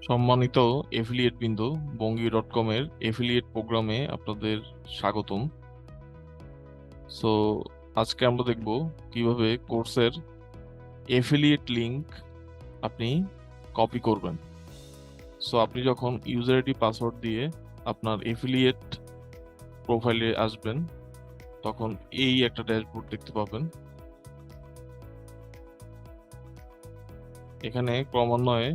সম্মানিত এফিলিয়েট বিন্দু, বঙ্গি.com এর এফিলিয়েট প্রোগ্রামে আপনাদের স্বাগতম। সো আজকে আমরা দেখব কিভাবে কোর্সের এফিলিয়েট লিংক আপনি কপি করবেন। সো আপনি যখন ইউজার আইডি পাসওয়ার্ড দিয়ে আপনার এফিলিয়েট প্রোফাইলে আসবেন, তখন এই একটা ড্যাশবোর্ড দেখতে পাবেন। এখানে ক্রমান্বয়ে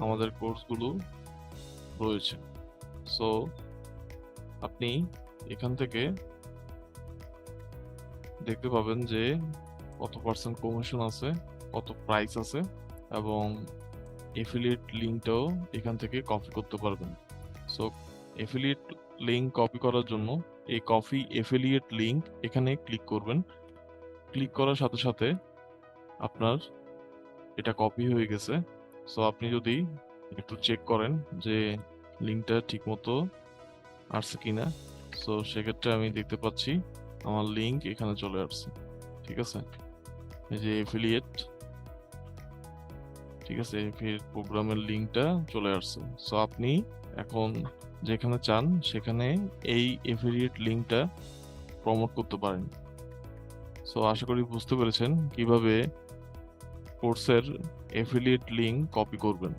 আমাদের কোর্সগুলো রয়েছে। সো আপনি এখান থেকে দেখতে পাবেন যে কত পার্সেন্ট কমিশন আছে, কত প্রাইস আছে, এবং এফিলিয়েট লিঙ্কটাও এখান থেকে কপি করতে পারবেন। সো এফিলিয়েট লিঙ্ক কপি করার জন্য এই কপি এফিলিয়েট লিঙ্ক এখানে ক্লিক করবেন। ক্লিক করার সাথে সাথে আপনার এটা কপি হয়ে গেছে। সো আপনি যদি একটু চেক করেন যে লিঙ্কটা ঠিকমতো আসছে কিনা, সো সেক্ষেত্রে আমি দেখতে পাচ্ছি আমার লিঙ্ক এখানে চলে আসছে। ঠিক আছে, এই যে এফিলিয়েট, ঠিক আছে, এফিলিয়েট প্রোগ্রামের লিঙ্কটা চলে আসছে। সো আপনি এখন যেখানে চান সেখানে এই এফিলিয়েট লিঙ্কটা প্রমোট করতে পারেন। সো আশা করি বুঝতে পেরেছেন কিভাবে কোর্সের এফিলিয়েট লিঙ্ক কপি করবেন।